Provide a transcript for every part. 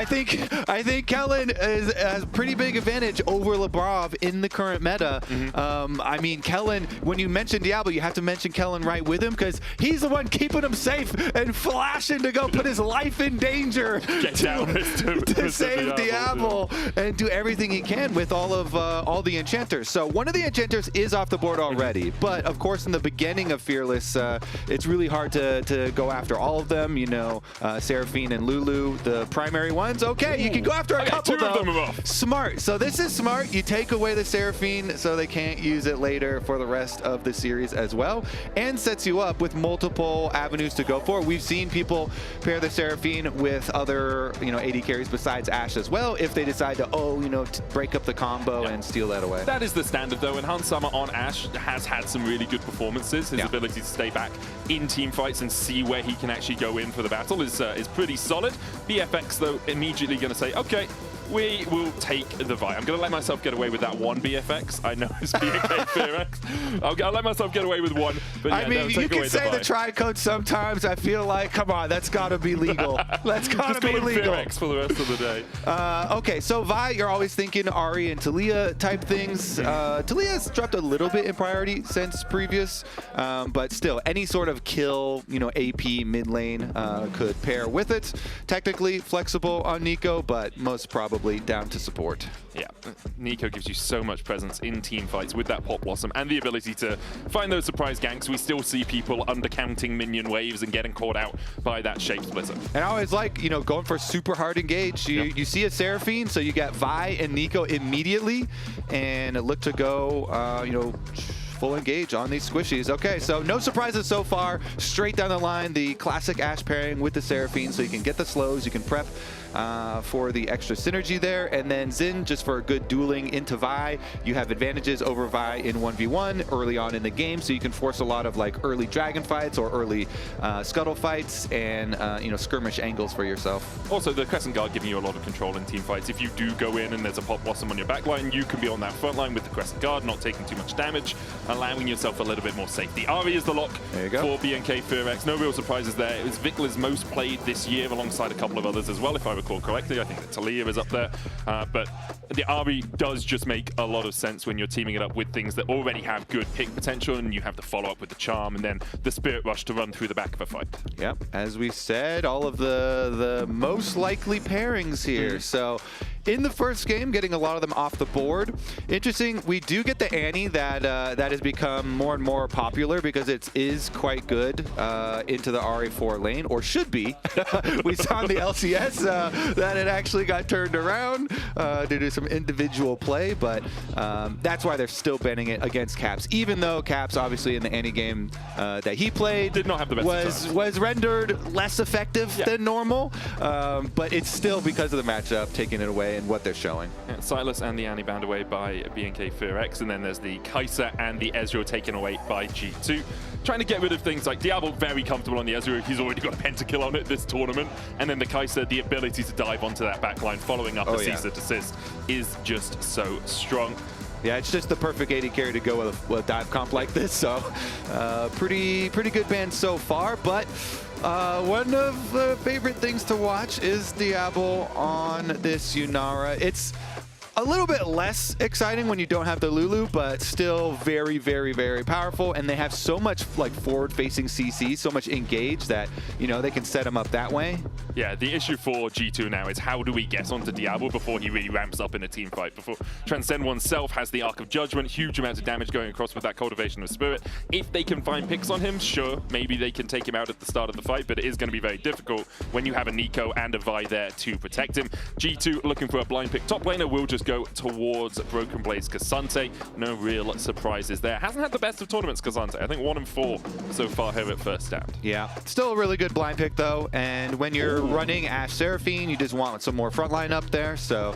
I think Kellin has a pretty big advantage over Labrov in the current meta. I mean, Kellin, when you mention Diable, you have to mention Kellin right with him because he's the one keeping him safe and flashing to go put his life in danger to save Diable and do everything he can with all the enchanters. So one of the enchanters is off the board already, but of course in the beginning of Fearless, it's really hard to go after all of them. You know, Seraphine and Lulu, the primary ones. Okay, you can go after a couple though. Smart. So this is smart. You take away the Seraphine so they can't use it later for the rest of the series as well, and sets you up with multiple avenues to go for. We've seen people pair the Seraphine with other, you know, AD carries besides AShe as well if they decide to, break up the combo and steal that away. That is the standard though, and Hans Sama on AShe has had some really good performances. His ability to stay back in team fights and see where he can actually go in for the battle is pretty solid. BFX though, immediately going to say, okay, we will take the Vi. I'm going to let myself get away with that one BFX. I know it's BNK FEARX. I'll let myself get away with one. But yeah, I mean, you can say the tri-code sometimes. I feel like, come on, that's got to be legal. That's got to be legal. FEARX for the rest of the day. Okay, so Vi, you're always thinking Ahri and Talia type things. Talia's dropped a little bit in priority since previous, but still, any sort of kill, you know, AP mid lane could pair with it. Technically flexible on Neeko, but most probably down to support. Yeah, Neeko gives you so much presence in team fights with that Pop Blossom and the ability to find those surprise ganks. We still see people undercounting minion waves and getting caught out by that shape splitter. And I always like, you know, going for super hard engage. You see a Seraphine, so you get Vi and Neeko immediately, and look to go, you know, full engage on these squishies. Okay, so no surprises so far. Straight down the line, the classic AShe pairing with the Seraphine, so you can get the slows, you can prep for the extra synergy there, and then Xin just for good dueling into Vi. You have advantages over Vi in 1v1 early on in the game, so you can force a lot of like early dragon fights or early scuttle fights and you know, skirmish angles for yourself. Also, the Crescent Guard giving you a lot of control in team fights. If you do go in and there's a Pop Blossom on your backline, you can be on that front line with the Crescent Guard, not taking too much damage, allowing yourself a little bit more safety. Ahri is the lock for BNK FEARX. No real surprises there. It was Vicla's most played this year alongside a couple of others as well, if I recall correctly. I think that Talia is up there. But the Ahri does just make a lot of sense when you're teaming it up with things that already have good pick potential, and you have to follow up with the Charm and then the Spirit Rush to run through the back of a fight. Yep, as we said, all of the most likely pairings here. So in the first game, getting a lot of them off the board. Interesting, we do get the Annie that that has become more and more popular because it is quite good into the RA4 lane, or should be. We saw in the LCS that it actually got turned around due to some individual play, but that's why they're still banning it against Caps, even though Caps obviously in the Annie game that he played did not have the best was rendered less effective than normal, but it's still because of the matchup taking it away and what they're showing. Yeah, Silas and the Annie banned away by BNK FEARX, and then there's the Kai'Sa and the Ezreal taken away by G2. Trying to get rid of things like Diable, very comfortable on the Ezreal. He's already got a pentakill on it this tournament. And then the Kai'Sa, the ability to dive onto that backline following up a cease assist is just so strong. Yeah, it's just the perfect AD carry to go with a dive comp like this. So pretty good ban so far, but one of the favorite things to watch is Diable on this Yunara. It's a little bit less exciting when you don't have the Lulu, but still very, very, very powerful. And they have so much like forward-facing CC, so much engage that, you know, they can set him up that way. Yeah, the issue for G2 now is how do we get onto Diable before he really ramps up in a team fight? Before Transcend oneself has the Arc of Judgment, huge amounts of damage going across with that Cultivation of Spirit. If they can find picks on him, sure, maybe they can take him out at the start of the fight, but it is going to be very difficult when you have a Neeko and a Vi there to protect him. G2 looking for a blind pick. Top laner will just go towards Broken Blade's Ksante. No real surprises there. Hasn't had the best of tournaments, Ksante. I think 1 and 4 so far here at first stand. Yeah, still a really good blind pick though. And when you're running AShe Seraphine, you just want some more frontline up there. So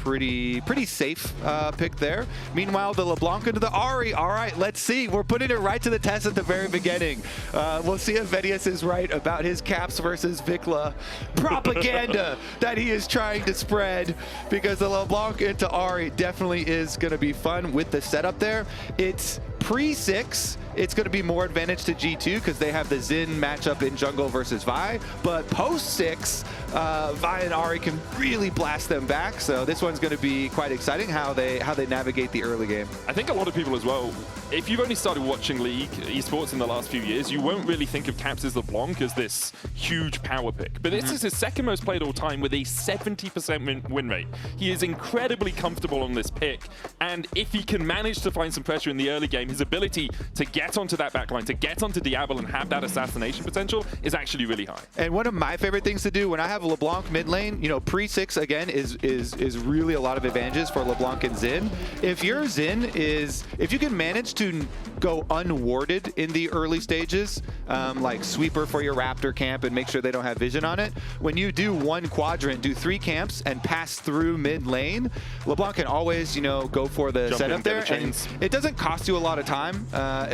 pretty safe pick there. Meanwhile, the LeBlanc into the Ahri. All right, let's see. We're putting it right to the test at the very beginning. We'll see if Vedius is right about his Caps versus Vicla propaganda that he is trying to spread, because the LeBlanc into Ahri definitely is going to be fun with the setup there. It's pre-6. it's going to be more advantage to G2 because they have the Xin matchup in jungle versus Vi. But post 6, Vi and Ahri can really blast them back. So this one's going to be quite exciting how they navigate the early game. I think a lot of people as well, if you've only started watching League esports in the last few years, you won't really think of Caps' LeBlanc as this huge power pick. But this is his second most played all time with a 70% win rate. He is incredibly comfortable on this pick. And if he can manage to find some pressure in the early game, his ability to get onto that backline, to get onto Diable and have that assassination potential is actually really high. And one of my favorite things to do when I have LeBlanc mid lane, you know, pre-6 again is really a lot of advantages for LeBlanc and Xin. If your Xin if you can manage to go unwarded in the early stages, like sweeper for your Raptor camp and make sure they don't have vision on it, when you do one quadrant, do 3 camps and pass through mid lane, LeBlanc can always, you know, go for the setup there. And it doesn't cost you a lot of time,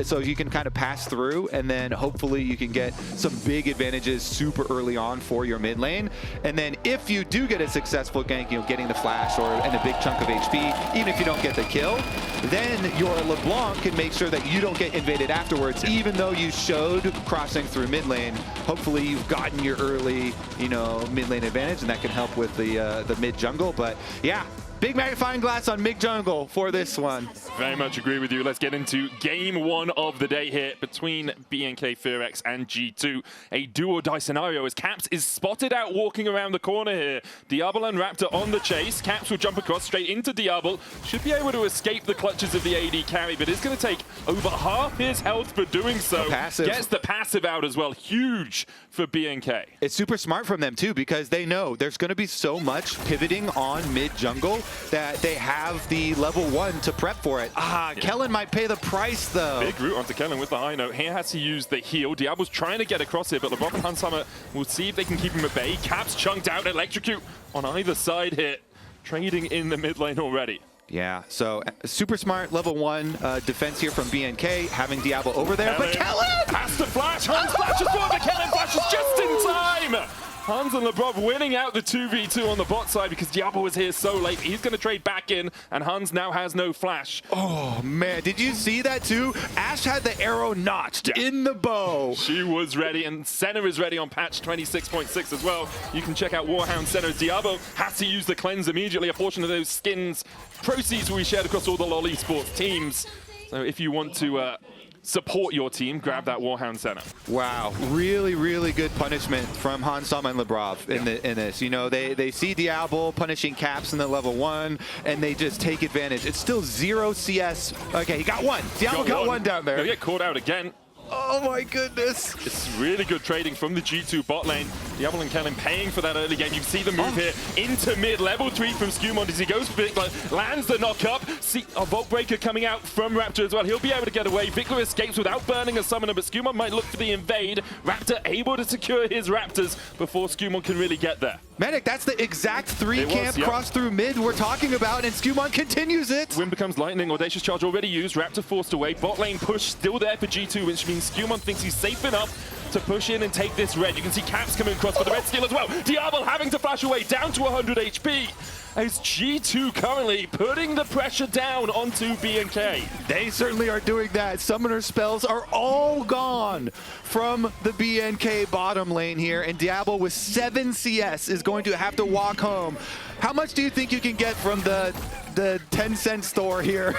so you can kind of pass through, and then hopefully you can get some big advantages super early on for your mid lane. And then if you do get a successful gank, you know, getting the flash and a big chunk of HP, even if you don't get the kill, then your LeBlanc can make sure that you don't get invaded afterwards, even though you showed crossing through mid lane. Hopefully you've gotten your early, you know, mid lane advantage, and that can help with the mid jungle. But yeah, big magnifying glass on mid jungle for this one. Very much agree with you. Let's get into game 1 of the day here between BNK FEARX and G2. A do-or-die scenario as Caps is spotted out walking around the corner here. Diable and Raptor on the chase. Caps will jump across straight into Diable. Should be able to escape the clutches of the AD carry, but it's going to take over half his health for doing so. Gets the passive out as well. Huge for BNK. It's super smart from them too, because they know there's going to be so much pivoting on mid jungle that they have the level 1 to prep for it. Kellin might pay the price though. Big root onto Kellin with the high note. He has to use the heal. Diable's trying to get across here, but Labrov and Hansama will see if they can keep him at bay. Caps chunked out, electrocute on either side here. Trading in the mid lane already. Yeah, so super smart level 1 defense here from BNK, having Diable over there, but Kellin has to flash. Hans flashes forward, but Kellin flashes just in time. Hans and Labrov winning out the 2v2 on the bot side because Diable was here so late. He's going to trade back in, and Hans now has no flash. Oh, man. Did you see that, too? AShe had the arrow notched in the bow. She was ready, and Senna is ready on patch 26.6 as well. You can check out Warhound Senna's Diable. Has to use the cleanse immediately. A portion of those skins proceeds will be shared across all the LoLesports teams. So if you want to support your team, grab that Warhound Senna. Wow, really, really good punishment from Hansama and Labrov in this. You know, they see Diable punishing Caps in the level 1, and they just take advantage. It's still 0 CS. Okay, he got one. Diable got one down there. He'll get caught out again. Oh my goodness. It's really good trading from the G2 bot lane. Diable and Kellin paying for that early game. You see the move here into mid. Level 3 from SkewMond as he goes for Vicla. Lands the knock up. See a Vault Breaker coming out from Raptor as well. He'll be able to get away. Vicla escapes without burning a summoner, but SkewMond might look for the invade. Raptor able to secure his Raptors before SkewMond can really get there. Medic, that's the exact 3-camp cross through mid we're talking about, and SkewMond continues it. Wind becomes lightning. Audacious charge already used. Raptor forced away. Bot lane push still there for G2, which means SkewMond thinks he's safe enough to push in and take this red. You can see Caps coming across for the red steal as well. Diable having to flash away down to 100 HP. As G2 currently putting the pressure down onto BNK. They certainly are doing that. Summoner spells are all gone from the BNK bottom lane here, and Diable with 7 CS is going to have to walk home. How much do you think you can get from the 10-cent store here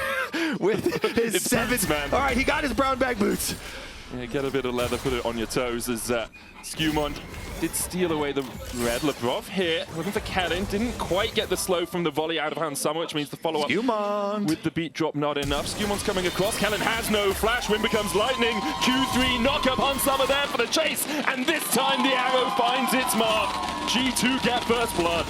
with his 7? Man. All right, he got his brown bag boots. Yeah, get a bit of leather, put it on your toes as SkewMond did steal away the red. Labrov here, looking for Kellin. Didn't quite get the slow from the volley out of Hansama, which means the follow-up with the beat drop not enough. SkewMond's coming across. Kellin has no flash. Wind becomes lightning. Q3 knock up Hansama there for the chase. And this time the arrow finds its mark. G2 get first blood.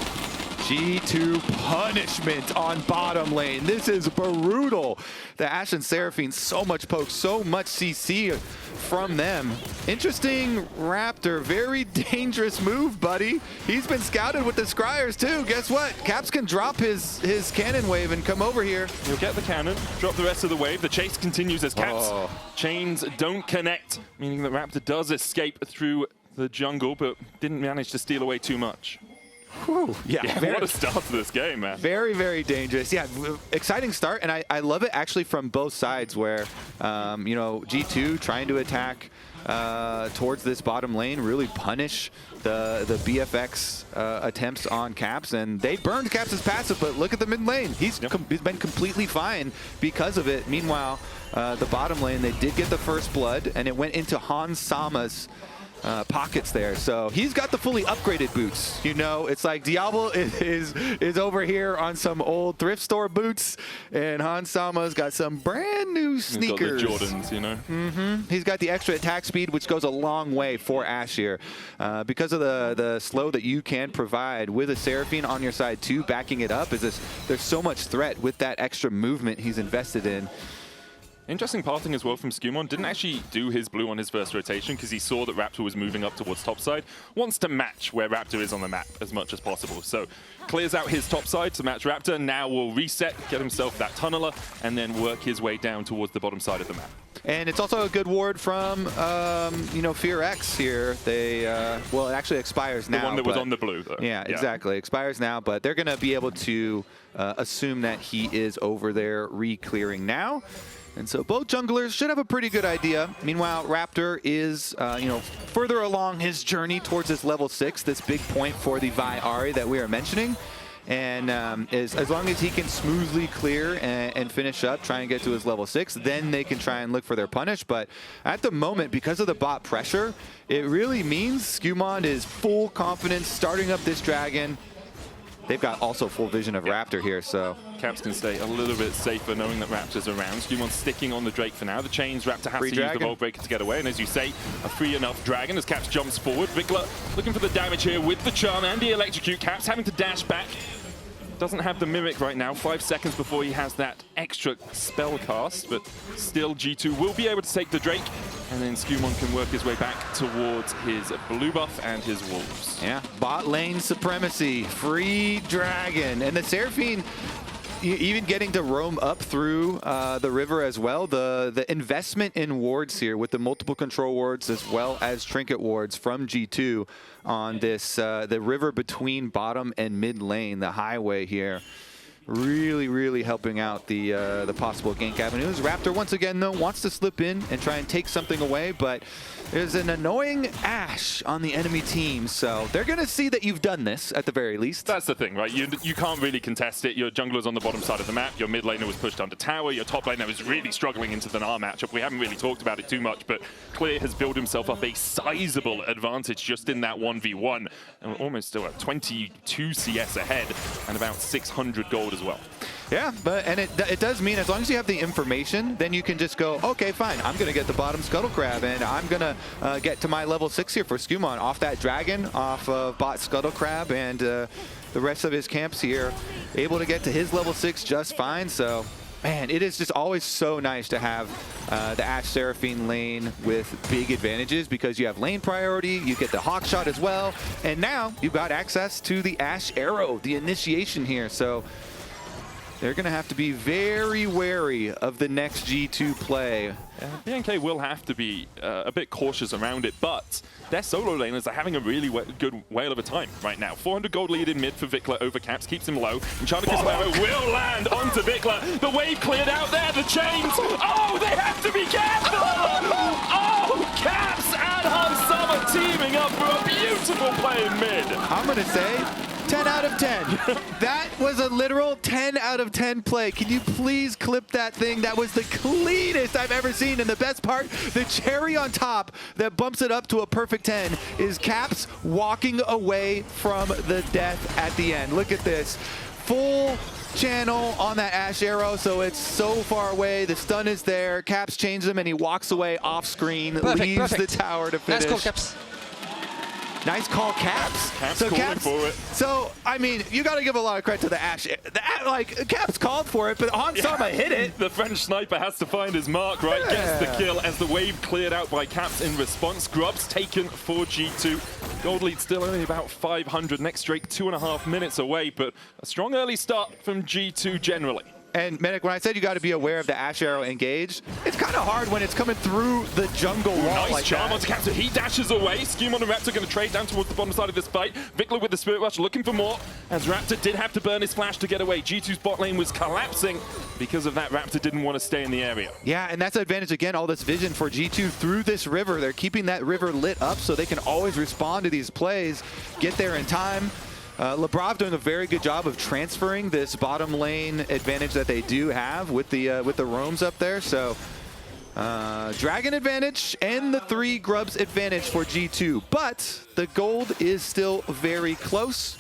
G2 punishment on bottom lane. This is brutal. The AShe and Seraphine, so much poke, so much CC from them. Interesting Raptor, very dangerous move, buddy. He's been scouted with the Scryers too. Guess what? Caps can drop his cannon wave and come over here. He'll get the cannon, drop the rest of the wave. The chase continues as Caps chains don't connect, meaning that Raptor does escape through the jungle, but didn't manage to steal away too much. Whew. Yeah, what a start to this game, man. Very, very dangerous. Yeah, exciting start, and I love it actually from both sides where, you know, G2 trying to attack towards this bottom lane, really punish the BFX attempts on Caps, and they burned Caps' passive, but look at the mid lane. He's been completely fine because of it. Meanwhile, the bottom lane, they did get the first blood, and it went into Hans Sama's pockets there, so he's got the fully upgraded boots. You know, it's like Diable is over here on some old thrift store boots, and Hans Sama's got some brand new sneakers. He's got the Jordans, you know. He's got the extra attack speed, which goes a long way for AShe here, because of the slow that you can provide with a Seraphine on your side too, backing it up. There's so much threat with that extra movement he's invested in. Interesting parting as well from SkewMond. Didn't actually do his blue on his first rotation because he saw that Raptor was moving up towards topside. Wants to match where Raptor is on the map as much as possible. So clears out his topside to match Raptor. Now will reset, get himself that tunneler, and then work his way down towards the bottom side of the map. And it's also a good ward from, you know, FEARX here. They, well, it actually expires now. The one that was on the blue, though. Yeah, exactly. Expires now, but they're going to be able to assume that he is over there re-clearing now. And so both junglers should have a pretty good idea. Meanwhile, Raptor is, you know, further along his journey towards this level 6, this big point for the Vi Ahri that we are mentioning. And as long as he can smoothly clear and finish up, try and get to his level 6, then they can try and look for their punish. But at the moment, because of the bot pressure, it really means SkewMond is full confidence starting up this dragon. They've got also full vision of Raptor here, so Caps can stay a little bit safer knowing that Raptor's around. SkewMond sticking on the Drake for now. The chains, Raptor has to use the Vault Breaker to get away. And as you say, a free enough dragon as Caps jumps forward. Vicla looking for the damage here with the charm and the electrocute. Caps having to dash back. Doesn't have the Mimic right now. 5 seconds before he has that extra spell cast, but still G2 will be able to take the Drake, and then SkewMond can work his way back towards his blue buff and his wolves. Yeah, bot lane supremacy, free dragon, and the Seraphine even getting to roam up through the river as well. The investment in wards here with the multiple control wards as well as trinket wards from G2 on this the river between bottom and mid lane, the highway here. Really helping out the possible gank avenues. Raptor once again though wants to slip in and try and take something away, but there's an annoying AShe on the enemy team, so they're gonna see that you've done this at the very least. That's the thing, right? You can't really contest it. Your jungler's on the bottom side of the map. Your mid laner was pushed under tower. Your top laner was really struggling into the Gnar matchup. We haven't really talked about it too much, but Clear has built himself up a sizable advantage just in that 1v1, and we're almost still at 22 CS ahead and about 600 gold as well. Yeah, and it does mean as long as you have the information, then you can just go, okay, fine, I'm going to get the bottom Scuttle Crab, and I'm going to get to my level 6 here for SkewMond off that dragon, off of bot Scuttle Crab, and the rest of his camps here able to get to his level 6 just fine. So, man, it is just always so nice to have the AShe Seraphine lane with big advantages because you have lane priority, you get the hawk shot as well, and now you've got access to the AShe arrow, the initiation here. So they're going to have to be very wary of the next G2 play. BNK will have to be a bit cautious around it, but their solo laners are having a really good whale of a time right now. 400 gold lead in mid for Vicla over Caps, keeps him low. Enchanted Arrow will land onto Vicla. The wave cleared out there, the chains. Oh, they have to be careful! Oh, Caps and Hansama teaming up for a beautiful play in mid. I'm going to say 10 out of 10. That was a literal 10 out of 10 play. Can you please clip that thing? That was the cleanest I've ever seen. And the best part, the cherry on top that bumps it up to a perfect 10 is Caps walking away from the death at the end. Look at this. Full channel on that AShe arrow, so it's so far away. The stun is there. Caps changes him and he walks away off screen, leaves the tower to finish. Nice call, Caps. Nice call, Caps. Caps calling for it. So, I mean, you got to give a lot of credit to the AShe. Like, Caps called for it, but Hansama hit it. The French sniper has to find his mark, right? Gets the kill as the wave cleared out by Caps in response. Grubs taken for G2. Gold lead still only about 500. Next Drake 2.5 minutes away, but a strong early start from G2 generally. And Medic, when I said you got to be aware of the AShe arrow engaged, it's kind of hard when it's coming through the jungle wall Nice like charm that. onto Ksante. He dashes away. SkewMond and Raptor going to trade down towards the bottom side of this fight. Vicla with the Spirit Rush looking for more, as Raptor did have to burn his flash to get away. G2's bot lane was collapsing. Because of that, Raptor didn't want to stay in the area. Yeah, and that's the advantage, again, all this vision for G2 through this river. They're keeping that river lit up so they can always respond to these plays, get there in time. Labrov doing a very good job of transferring this bottom lane advantage that they do have with the roams up there. So Dragon advantage and the 3 grubs advantage for G2, but the gold is still very close.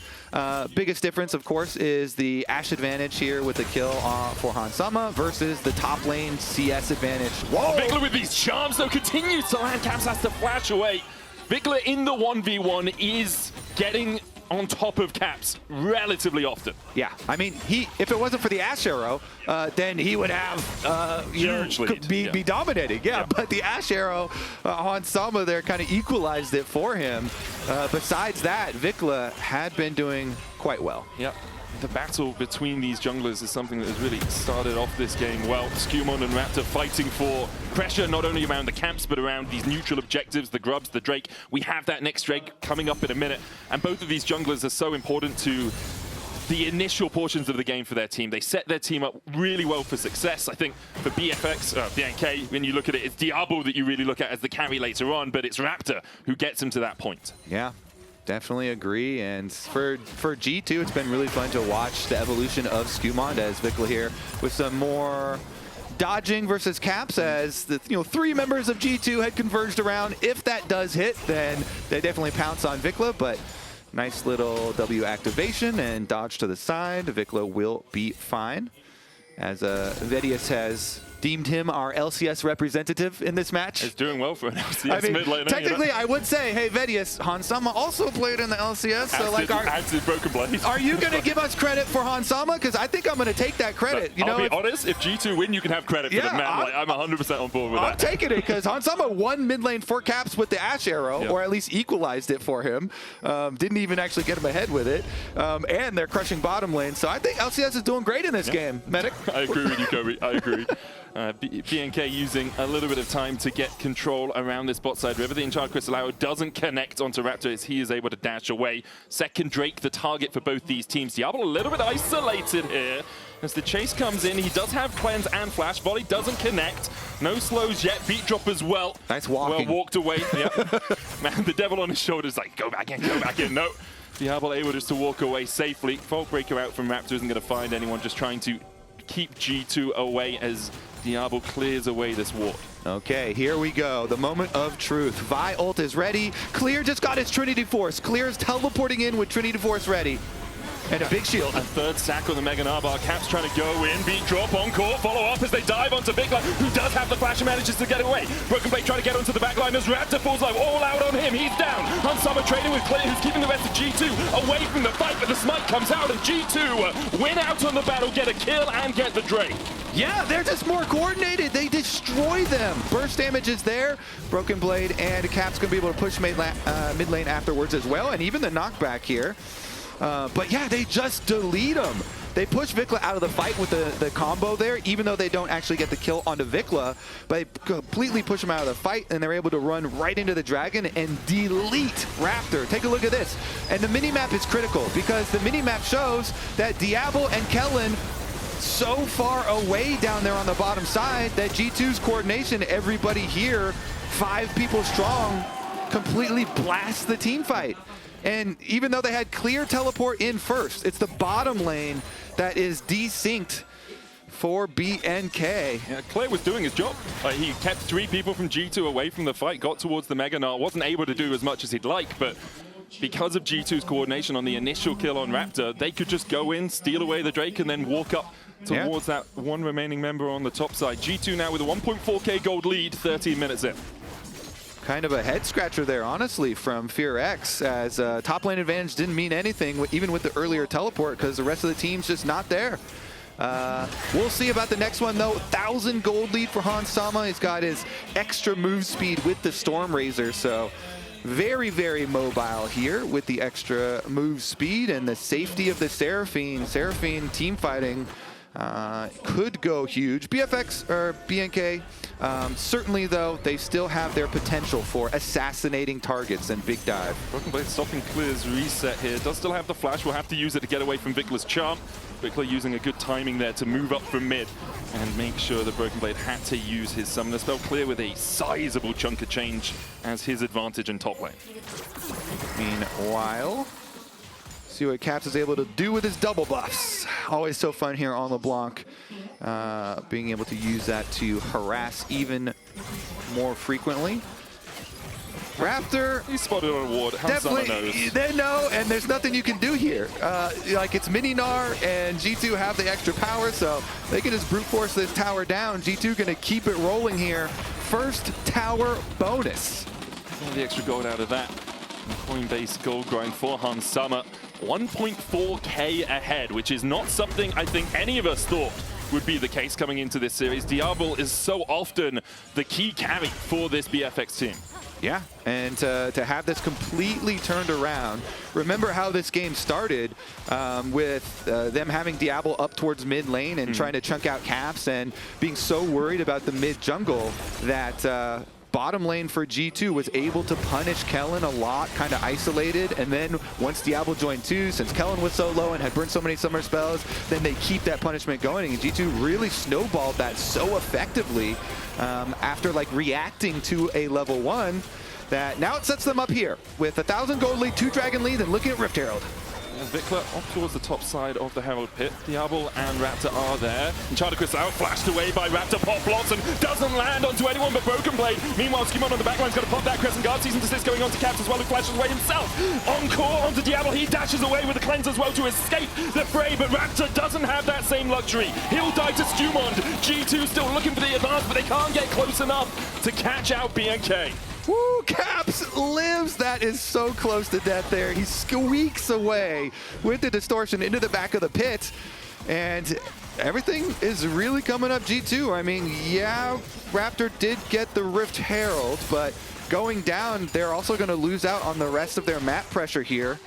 Biggest difference, of course, is the AShe advantage here with the kill for Hansama versus the top lane CS advantage. Whoa! Vicla with these charms, though, continues to land. Caps has to flash away. Vicla in the 1v1 is getting on top of Caps relatively often. Yeah, I mean, if it wasn't for the AShe arrow, then he would have Huge lead. be dominating. Yeah, but the AShe arrow on Sama there kind of equalized it for him. Besides that, Vicla had been doing quite well. Yep. The battle between these junglers is something that has really started off this game well. SkewMond and Raptor fighting for pressure not only around the camps but around these neutral objectives, the grubs, the Drake. We have that next Drake coming up in a minute, and both of these junglers are so important to the initial portions of the game for their team. They set their team up really well for success. I think for BFX, BNK, when you look at it, it's Diable that you really look at as the carry later on, but it's Raptor who gets him to that point. Yeah. Definitely agree, and for G2, it's been really fun to watch the evolution of SkewMond as Vicla here with some more dodging versus Caps, as the 3 members of G2 had converged around. If that does hit, then they definitely pounce on Vicla, but nice little W activation and dodge to the side. Vicla will be fine, as Vedius has deemed him our LCS representative in this match. He's doing well for an LCS mid laner. Technically, I would say, hey, Vedius, Hansama also played in the LCS. So, like, Broken Blade. Are you going to give us credit for Hansama? Because I think I'm going to take that credit. I'll be honest, if G2 win, you can have credit for the man. I'm 100% on board with that. I'm taking it because Hansama won mid lane for Caps with the AShe arrow, or at least equalized it for him. Didn't even actually get him ahead with it. And they're crushing bottom lane. So I think LCS is doing great in this game. Medic? I agree with you, Kobe. I agree. BNK using a little bit of time to get control around this bot side river. The Enchanted Crystal Arrow doesn't connect onto Raptor as he is able to dash away. Second Drake, the target for both these teams. Diable a little bit isolated here. As the chase comes in, he does have cleanse and flash. Volley doesn't connect. No slows yet. Beat drop as well. Nice walking. Well walked away. Yep. Man, the devil on his shoulders like, go back in, go back in. No. Diable able just to walk away safely. Fault breaker out from Raptor isn't going to find anyone, just trying to keep G2 away as Diable clears away this ward. Okay, here we go. The moment of truth. Vi ult is ready. Clear just got his Trinity Force. Clear is teleporting in with Trinity Force ready. And a big shield. A third sack on the Mega Gnar. Caps trying to go in. Beat drop on court. Follow up as they dive onto Vicla, who does have the flash and manages to get away. Broken Blade trying to get onto the backline as Raptor falls live. All out on him. He's down. Hansama trading with Clear, who's keeping the rest of G2 away from the fight, but the smite comes out and G2 win out on the battle, get a kill and get the Drake. Yeah, they're just more coordinated. They destroy them. Burst damage is there. Broken Blade and Caps going to be able to push mid lane afterwards as well, and even the knockback here. But yeah, they just delete him. They push Vicla out of the fight with the combo there, even though they don't actually get the kill onto Vicla. But they completely push him out of the fight, and they're able to run right into the dragon and delete Raptor. Take a look at this. And the minimap is critical, because the minimap shows that Diable and Kellin so far away down there on the bottom side that G2's coordination, everybody here, 5 people strong, completely blasts the team fight. And even though they had Clear teleport in first, it's the bottom lane that is desynced for BNK. Yeah, Clear was doing his job. He kept 3 people from G2 away from the fight, got towards the Mega Gnar, wasn't able to do as much as he'd like, but because of G2's coordination on the initial kill on Raptor, they could just go in, steal away the Drake, and then walk up towards that one remaining member on the top side. G2 now with a 1.4k gold lead, 13 minutes in. Kind of a head scratcher there, honestly, from FEARX, as top lane advantage didn't mean anything, even with the earlier teleport, because the rest of the team's just not there. We'll see about the next one, though. 1,000 gold lead for Hansama. He's got his extra move speed with the Storm Razor, so very, very mobile here with the extra move speed and the safety of the Seraphine. Seraphine team fighting could go huge. BFX or BNK, certainly though, they still have their potential for assassinating targets and big dive. Broken Blade stopping clears reset here. Does still have the flash. Will have to use it to get away from Vicla's charm. Vicla using a good timing there to move up from mid and make sure that Broken Blade had to use his summoner spell. Clear with a sizable chunk of change as his advantage in top lane. Meanwhile, see what Caps is able to do with his double buffs. Always so fun here on LeBlanc. Being able to use that to harass even more frequently. Raptor, He's spotted on a ward. definitely, they know, and there's nothing you can do here. Like, it's mini Gnar, and G2 have the extra power, so they can just brute force this tower down. G2 gonna keep it rolling here. First tower bonus. All the extra gold out of that. Coinbase gold grind for Hans Summer. 1.4k ahead, which is not something I think any of us thought would be the case coming into this series. Diable is so often the key carry for this BFX team. Yeah, and to have this completely turned around. Remember how this game started with them having Diable up towards mid lane and trying to chunk out Caps and being so worried about the mid jungle that bottom lane for G2 was able to punish Kellin a lot, kind of isolated, and then once Diable joined too, since Kellin was so low and had burned so many summer spells, then they keep that punishment going, and G2 really snowballed that so effectively after like reacting to a level 1 that now it sets them up here with 1,000 gold lead, 2 dragon lead, and looking at Rift Herald. Vicla off towards the top side of the Herald pit. Diable and Raptor are there. And Chardicus out, flashed away by Raptor. Pop blocks and doesn't land onto anyone but Broken Blade. Meanwhile, SkewMond on the backline's got to pop that Crescent Guard. Season Desist going on to Caps as well, who flashes away himself. Encore onto Diable. He dashes away with the cleanse as well to escape the fray, but Raptor doesn't have that same luxury. He'll die to SkewMond. G2 still looking for the advance, but they can't get close enough to catch out BNK. Woo, Caps lives. That is so close to death there. He squeaks away with the distortion into the back of the pit. And everything is really coming up G2. I mean, yeah, Raptor did get the Rift Herald, but going down, they're also going to lose out on the rest of their map pressure here.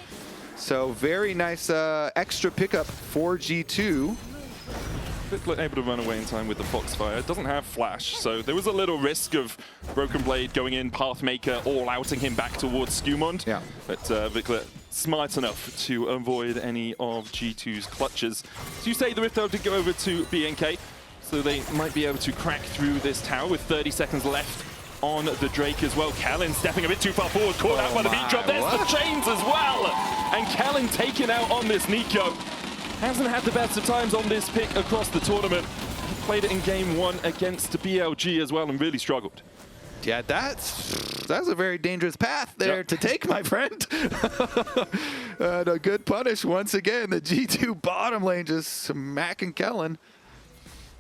So very nice extra pickup for G2. Vicla able to run away in time with the Foxfire. It doesn't have flash, so there was a little risk of Broken Blade going in, Pathmaker, all outing him back towards SkewMond. Yeah. But Vicla smart enough to avoid any of G2's clutches. So you say the Rift Herald did go over to BNK, so they might be able to crack through this tower with 30 seconds left on the Drake as well. Kellin stepping a bit too far forward, caught out by the beat drop. There's the chains as well. And Kellin taken out on this Neeko. Hasn't had the best of times on this pick across the tournament. He played it in game 1 against BLG as well and really struggled. Yeah, that's a very dangerous path there to take, my friend. And a good punish once again. The G2 bottom lane just smacking Kellin.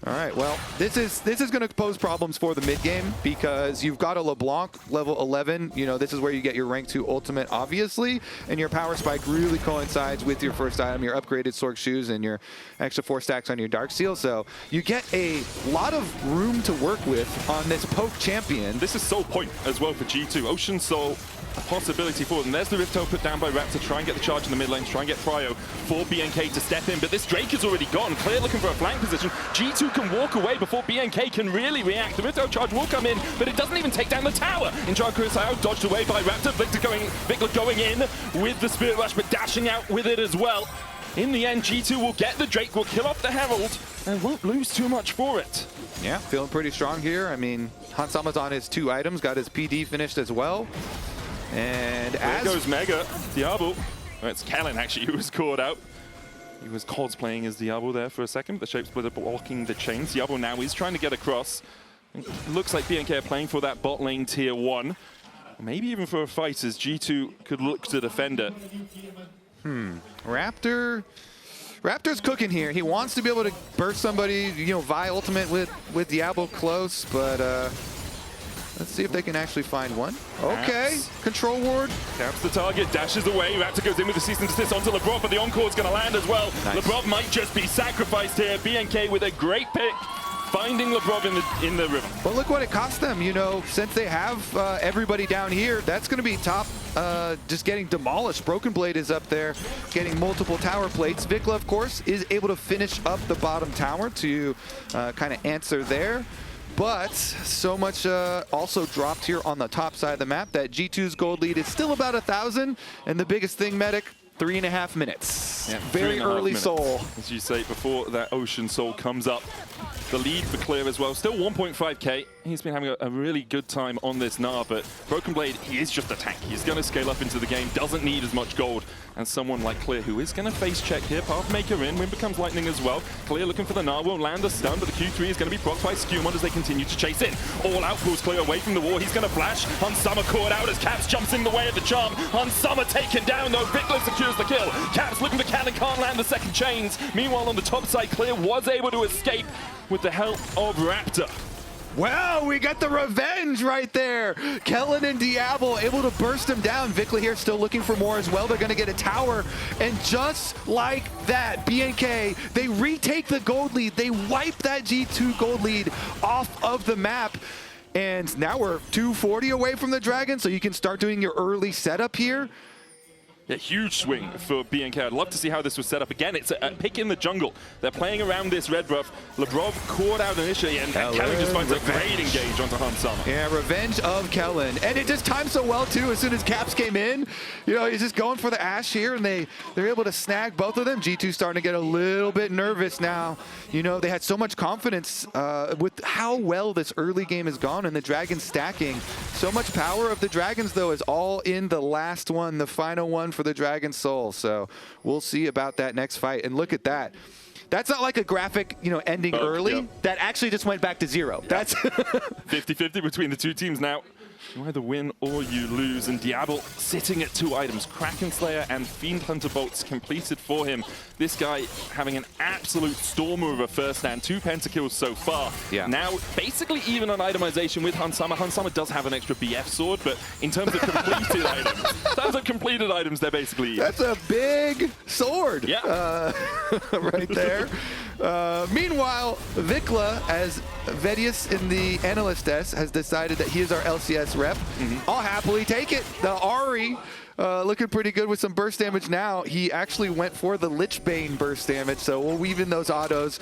All right, well, this is going to pose problems for the mid game because you've got a LeBlanc level 11. You know, this is where you get your rank 2 ultimate, obviously, and your power spike really coincides with your first item, your upgraded Sork shoes, and your extra 4 stacks on your Dark Seal. So you get a lot of room to work with on this poke champion. This is Soul Point as well for G2. Ocean Soul, a possibility for them. There's the Rift Herald put down by Raptor, try and get the charge in the mid lane, try and get Prio for BNK to step in, but this Drake is already gone. Clear looking for a flank position. G2 can walk away before BNK can really react. The Rift Herald charge will come in, but it doesn't even take down the tower. In Chardicus dodged away by Raptor. Vicla going in with the Spirit Rush, but dashing out with it as well. In the end, G2 will get the Drake, will kill off the Herald, and won't lose too much for it. Yeah, feeling pretty strong here. I mean, Hansama's on his 2 items, got his PD finished as well. And there goes Mega. Diable. Oh, it's Kellin actually who was caught out. He was cosplaying as Diable there for a second. The Shape Splitter blocking the chains. Diable now is trying to get across. It looks like BNK are playing for that bot lane tier 1. Maybe even for a fight as G2 could look to defend it. Raptor's cooking here. He wants to be able to burst somebody, you know, Vi ultimate with Diable close, but let's see if they can actually find one. Okay, control ward. Caps the target, dashes away. Raptor goes in with the cease and desist onto Labrov, but the encore's going to land as well. Nice. Labrov might just be sacrificed here. BNK with a great pick. finding Labrov in the river. Well, look what it cost them. You know, since they have everybody down here, that's going to be top, just getting demolished. Broken Blade is up there, getting multiple tower plates. Vicla, of course, is able to finish up the bottom tower to kind of answer there. But so much also dropped here on the top side of the map that G2's gold lead is still about 1,000. And the biggest thing, Medic, 3.5 minutes. Yeah, very early soul. As you say, before that Ocean Soul comes up. The lead for Clear as well, still 1.5k. He's been having a really good time on this Gnar, but Broken Blade, he is just a tank. He's going to scale up into the game, doesn't need as much gold as someone like Clear, who is going to face check here. Pathmaker in, Wind becomes Lightning as well. Clear looking for the Gnar, won't land the stun, but the Q3 is going to be procced by SkewMond as they continue to chase in. All out pulls Clear away from the wall. He's going to flash. Hansama caught out as Caps jumps in the way of the charm. Hansama taken down though. Vicla secures the kill. Caps looking for Kellin, can't land the second chains. Meanwhile, on the top side, Clear was able to escape with the help of Raptor. Wow, we got the revenge right there. Kellin and Diable able to burst him down. Vicla here still looking for more as well. They're going to get a tower. And just like that, BNK, they retake the gold lead. They wipe that G2 gold lead off of the map. And now we're 240 away from the Dragon, so you can start doing your early setup here. A huge swing for BNK. I'd love to see how this was set up. Again, it's a pick in the jungle. They're playing around this red buff. Labrov caught out initially, and Kellin just finds a great engage onto Hansama. Yeah, revenge of Kellin. And it just timed so well, too. As soon as Caps came in, you know, he's just going for the AShe here, and they're able to snag both of them. G2 starting to get a little bit nervous now. You know, they had so much confidence with how well this early game has gone, and the Dragons stacking. So much power of the Dragons, though, is all in the last one, the final one for the Dragon Soul. So we'll see about that next fight. And look at that. That's not like a graphic, you know, ending early. Yep. That actually just went back to 0. Yep. That's 50-50 between the two teams now. You either win or you lose, and Diable sitting at 2 items. Kraken Slayer and Fiend Hunter bolts completed for him. This guy having an absolute stormer of a first stand, 2 pentakills so far. Yeah. Now, basically even on itemization with Hansama. Hansama does have an extra BF sword, but in terms of completed items, they're basically even. That's a big sword. Yeah. Right there. Meanwhile, Vicla, as Vedius in the analyst desk, has decided that he is our LCS rep. I'll happily take it. The Ahri looking pretty good with some burst damage now. He actually went for the Lichbane burst damage, so we'll weave in those autos.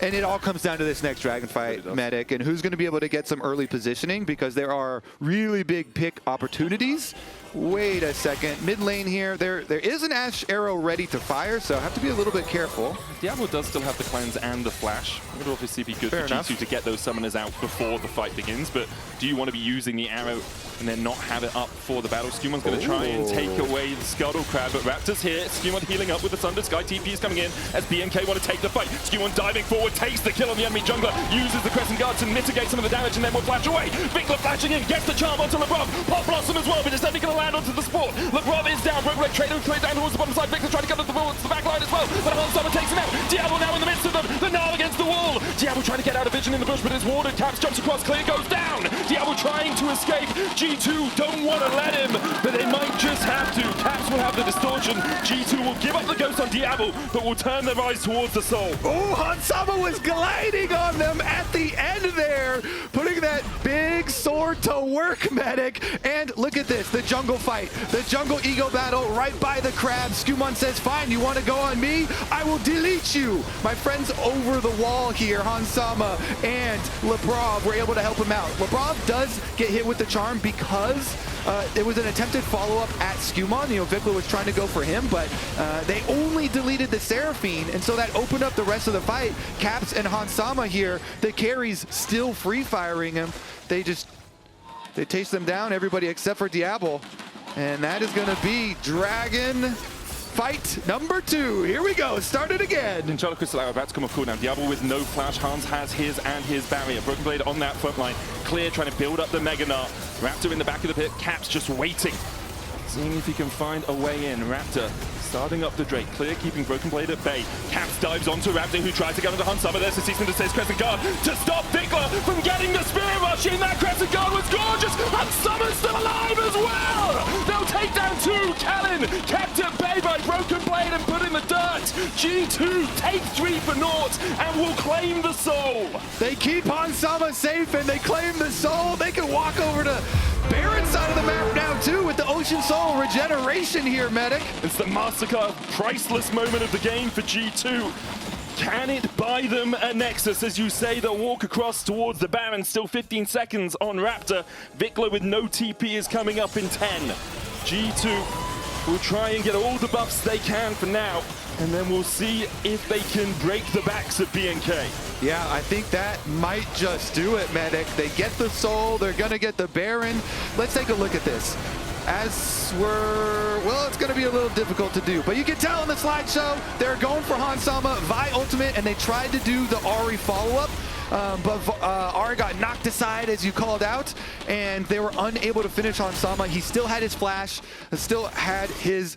And it all comes down to this next Dragon fight, Medic, and who's going to be able to get some early positioning, because there are really big pick opportunities. Wait a second. Mid lane here, there is an AShe arrow ready to fire, so I have to be a little bit careful. Diable does still have the cleanse and the flash. It would obviously be good for G2 to get those summoners out before the fight begins, but do you want to be using the arrow and then not have it up for the battle? SkewMond's going to try and take away the Scuttle Crab, but Raptor's here. SkewMond healing up with the Thunder Sky. TP is coming in as BNK want to take the fight. SkewMond diving forward, takes the kill on the enemy jungler, uses the Crescent Guard to mitigate some of the damage, and then will flash away. Vicla flashing in, gets the charm onto Labrov. Pop Blossom as well, but it's only going to land onto the sport. Labrov is down, Broken Blade trading clear down towards the bottom side. Vicla's trying to come to the back line as well, but Hansama takes him out. Diable now in the midst of them, the Gnar against the wall. Diable trying to get out of vision in the bush, but it's warded. Caps jumps across, Clear goes down. Diable trying to escape. G2 don't want to let him, but they might just have to. Caps will have the distortion. G2 will give up the ghost on Diable, but will turn their eyes towards the soul. Oh, Hansama was gliding on them at the end there, putting that big sword to work, Medic. And look at this, the jungle fight, the jungle ego battle right by the crab. SkewMond says, fine, you want to go on me? I will delete you. My friends over the wall here, Hansama and Labrov, were able to help him out. Labrov does get hit with the charm because it was an attempted follow-up at SkewMond. You know, Vicla was trying to go for him, but they only deleted the Seraphine, and so that opened up the rest of the fight. Caps and Hansama here, the carries still free-firing him. They chase them down, everybody except for Diable. And that is going to be Dragon fight number 2. Here we go. Start it again. And Charlotte Crystal are about to come off cooldown. Diable with no flash. Hans has his and his barrier. Broken Blade on that front line. Clear trying to build up the Mega Gnar. Raptor in the back of the pit. Caps just waiting. Seeing if he can find a way in. Raptor starting up the Drake. Clear keeping Broken Blade at bay. Caps dives onto Raptor, who tries to get onto Hansama. There's the ceasing that says Crescent Guard to stop Vicla from getting the Spirit Rush in. That Crescent Guard was gorgeous. Hansama's still alive as well. They'll take down 2. Kellin kept at bay by Broken Blade and put in the dirt. G2 take 3 for naught and will claim the soul. They keep Hansama safe and they claim the soul. They can walk over to Baron's side of the map now too with the Ocean Soul regeneration here, Medic. It's the MasterCard priceless moment of the game for G2. Can it buy them a Nexus? As you say, they'll walk across towards the Baron. Still 15 seconds on Raptor. Vicla with no TP is coming up in 10. G2 will try and get all the buffs they can for now. And then we'll see if they can break the backs of BNK. Yeah, I think that might just do it, Medic. They get the soul, they're gonna get the Baron. Let's take a look at this. Well, it's gonna be a little difficult to do, but you can tell in the slideshow, they're going for Hansama, Vi ultimate, and they tried to do the Ahri follow-up, but Ahri got knocked aside, as you called out, and they were unable to finish Hansama. He still had his flash, still had his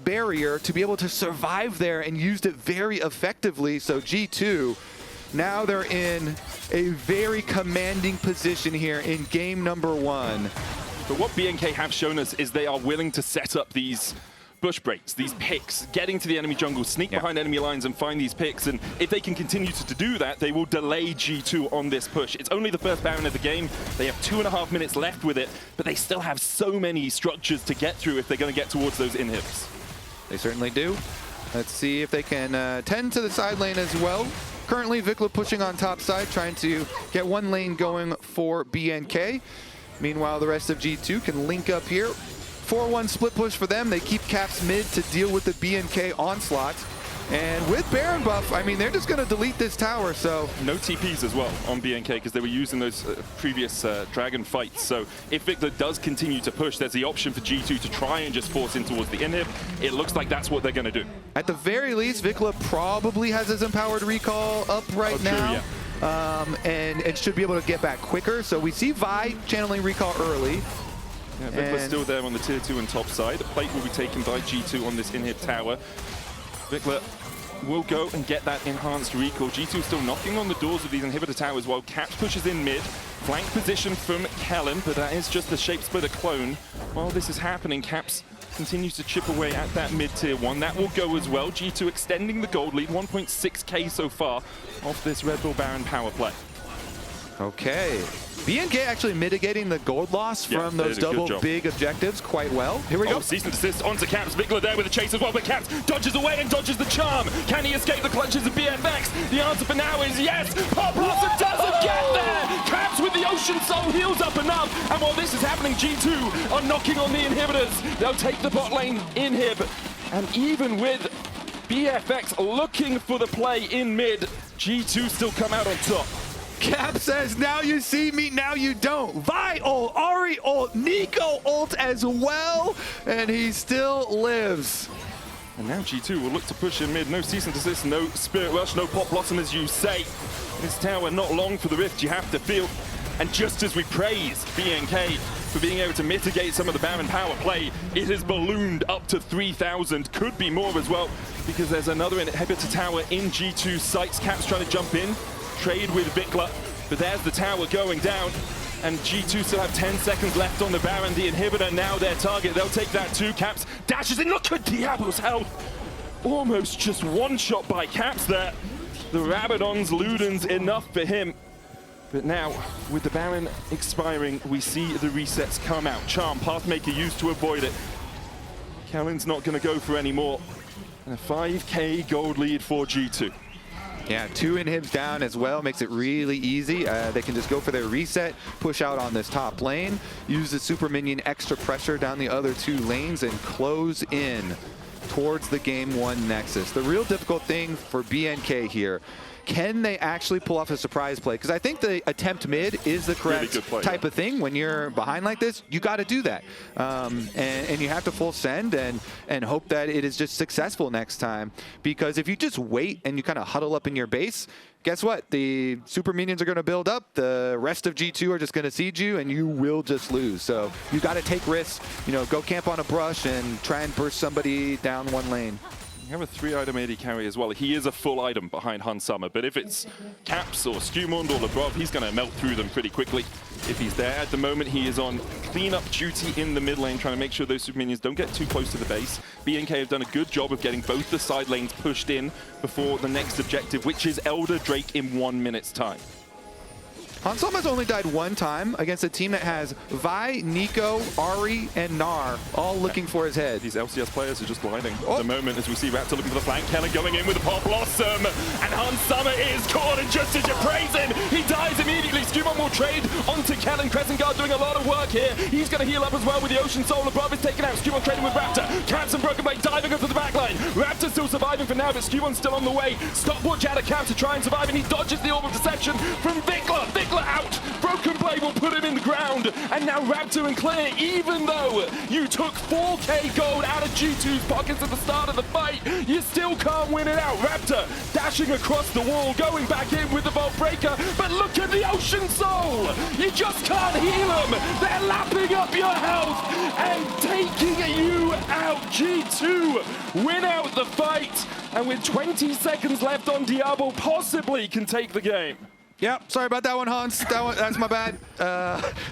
barrier to be able to survive there and used it very effectively. So G2, now they're in a very commanding position here in game number 1. But what BNK have shown us is they are willing to set up these bush breaks, these picks, getting to the enemy jungle, sneak behind enemy lines and find these picks. And if they can continue to do that, they will delay G2 on this push. It's only the first Baron of the game. They have 2.5 minutes left with it, but they still have so many structures to get through if they're going to get towards those inhibs. They certainly do. Let's see if they can tend to the side lane as well. Currently, Vicla pushing on top side, trying to get one lane going for BNK. Meanwhile, the rest of G2 can link up here. 4-1 split push for them. They keep Caps mid to deal with the BNK onslaught. And with Baron buff, I mean, they're just going to delete this tower, so... No TPs as well on BNK because they were using those previous Dragon fights. So if Vicla does continue to push, there's the option for G2 to try and just force in towards the inhib. It looks like that's what they're going to do. At the very least, Vicla probably has his empowered recall up right now. True, yeah. And should be able to get back quicker. So we see Vi channeling recall early. Yeah, Vicla's still there on the tier 2 and top side. The plate will be taken by G2 on this inhib tower. Vicla will go and get that enhanced recall. G2 still knocking on the doors of these inhibitor towers while Caps pushes in mid. Flank position from Kellin, but that is just the shape splitter clone. While this is happening, Caps continues to chip away at that mid tier 1. That will go as well. G2 extending the gold lead, 1.6k so far off this Red Bull Baron power play. Okay. BNK actually mitigating the gold loss from those double big objectives quite well. Here we go. Cease and desist onto Caps. Vicla there with the chase as well, but Caps dodges away and dodges the charm. Can he escape the clutches of BFX? The answer for now is yes. Pop Blossom doesn't get there. Caps with the Ocean Soul heals up enough. And while this is happening, G2 are knocking on the inhibitors. They'll take the bot lane inhib. And even with BFX looking for the play in mid, G2 still come out on top. Cap says, now you see me, now you don't. Vi ult, Ahri ult, Neeko ult as well, and he still lives. And now G2 will look to push in mid. No cease and desist, no Spirit Rush, no Pop Blossom as you say. This tower not long for the rift you have to feel. And just as we praise BNK for being able to mitigate some of the Baron power play, it has ballooned up to 3,000, could be more as well, because there's another inhibitor tower in G2 sights. Caps trying to jump in. Trade with Vicla, but there's the tower going down, and G2 still have 10 seconds left on the Baron. The inhibitor now their target. They'll take that too. Caps dashes in. Look at Diable's health. Almost just one shot by Caps there. The Rabadon's Ludens enough for him. But now, with the Baron expiring, we see the resets come out. Charm, Pathmaker used to avoid it. Kellin's not going to go for any more. And a 5k gold lead for G2. Yeah, 2 inhibs down as well, makes it really easy. They can just go for their reset, push out on this top lane, use the super minion extra pressure down the other 2 lanes, and close in towards the game 1 Nexus. The real difficult thing for BNK here, can they actually pull off a surprise play? Because I think the attempt mid is the correct type of thing. When you're behind like this, you got to do that. And you have to full send and hope that it is just successful next time. Because if you just wait and you kind of huddle up in your base, guess what? The super minions are going to build up. The rest of G2 are just going to siege you, and you will just lose. So you got to take risks. You know, go camp on a brush and try and burst somebody down one lane. You have a 3-item AD carry as well. He is a full item behind Hansama, but if it's Caps or SkewMond or Labrov, he's going to melt through them pretty quickly. If he's there at the moment, he is on cleanup duty in the mid lane, trying to make sure those super minions don't get too close to the base. BNK have done a good job of getting both the side lanes pushed in before the next objective, which is Elder Drake in 1 minute's time. Hansama's only died one time against a team that has Vi, Neeko, Ahri, and Gnar all looking for his head. These LCS players are just blinding at the moment as we see Raptor looking for the flank. Kellin going in with a pop blossom, and Hansama is caught, and just as you praise him, he dies immediately. SkewMond will trade onto Kellin. Crescent Guard doing a lot of work here. He's going to heal up as well with the Ocean Soul. Labrov is taken out. SkewMond trading with Raptor. Caps and Broken Blade diving up to the back line. Raptor still surviving for now, but SkewMond's still on the way. Stopwatch out of Caps to try and survive, and he dodges the Orb of Deception from Vicla. Vicla out. Broken Blade will put him in the ground, and now Raptor and clear. Even though you took 4k gold out of G2's pockets at the start of the fight, you still can't win it out. Raptor dashing across the wall, going back in with the Vault Breaker, but look at the Ocean Soul! You just can't heal them! They're lapping up your health and taking you out. G2 win out the fight, and with 20 seconds left on Diable, possibly can take the game. Yep, sorry about that one, Hans. That's my bad.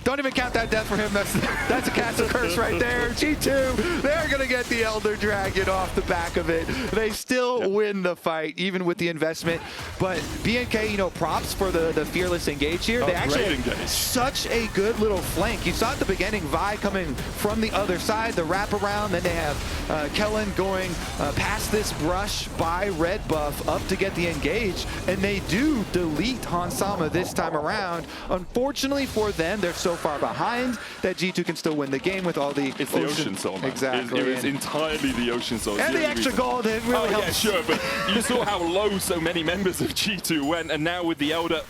Don't even count that death for him. That's a castle curse right there. G2, they're going to get the Elder Dragon off the back of it. They still win the fight, even with the investment. But BNK, you know, props for the fearless engage here. They actually have such a good little flank. You saw at the beginning, Vi coming from the other side, the wraparound. Then they have Kellin going past this brush by Red Buff up to get the engage. And they do delete Hansama this time around. Unfortunately for them, they're so far behind that G2 can still win the game with all the Ocean Soul, man. Exactly. It was entirely the Ocean Soul. And the extra gold, it really helps. Yeah, sure, but you saw how low so many members of G2 went, and now with the Elder,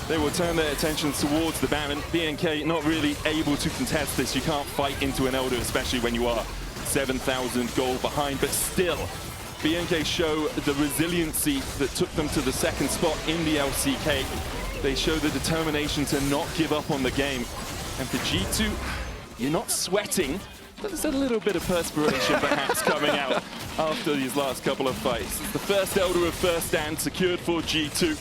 they will turn their attention towards the Baron. BNK not really able to contest this. You can't fight into an Elder, especially when you are 7,000 gold behind, but still, BNK show the resiliency that took them to the second spot in the LCK. They show the determination to not give up on the game. And for G2, you're not sweating, but there's a little bit of perspiration perhaps coming out after these last couple of fights. The first Elder of first stand secured for G2.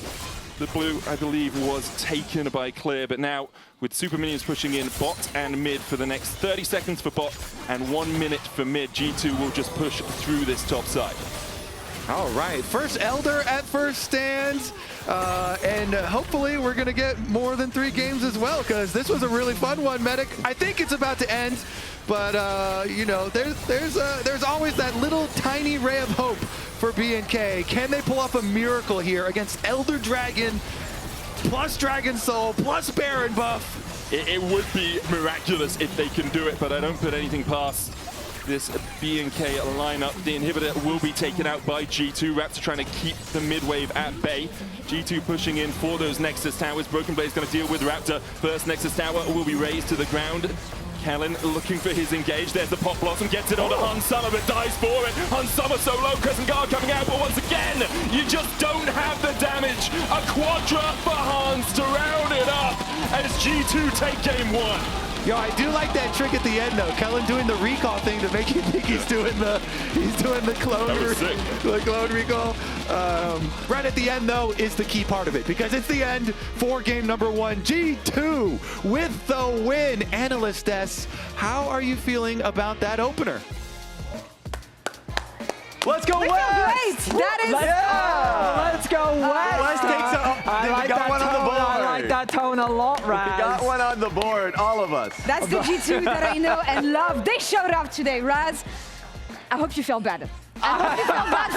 The blue, I believe, was taken by Clear, but now with super minions pushing in bot and mid for the next 30 seconds for bot and 1 minute for mid, G2 will just push through this top side. All right, first Elder at first stands, and hopefully we're gonna get more than 3 games as well, because this was a really fun one, Medic. I think it's about to end, but you know, there's always that little tiny ray of hope for BNK. Can they pull off a miracle here against Elder Dragon, plus Dragon Soul, plus Baron buff? It would be miraculous if they can do it, but I don't put anything past this BNK lineup. The inhibitor will be taken out by G2. Raptor trying to keep the mid-wave at bay. G2 pushing in for those Nexus towers. Broken Blade is going to deal with Raptor. First Nexus tower will be raised to the ground. Kellin looking for his engage. There's the Pop Blossom, gets it onto Hansama, but dies for it. Hansama so low, Crescent Guard coming out, but once again, you just don't have the damage. A Quadra for Hans to round it up as G2 take game 1. Yo, I do like that trick at the end though. Kellin doing the recall thing to make you think he's doing the clone recall. Right at the end though is the key part of it, because it's the end for game number 1. G2 with the win. Analyst S, how are you feeling about that opener? Let's go West! Great! That is Let's go West! Let's take some. I like that one on the board. I like that tone a lot, Raz. We got one on the board, all of us. That's the G2 that I know and love. They showed up today, Raz. I hope you felt bad. I hope you felt bad.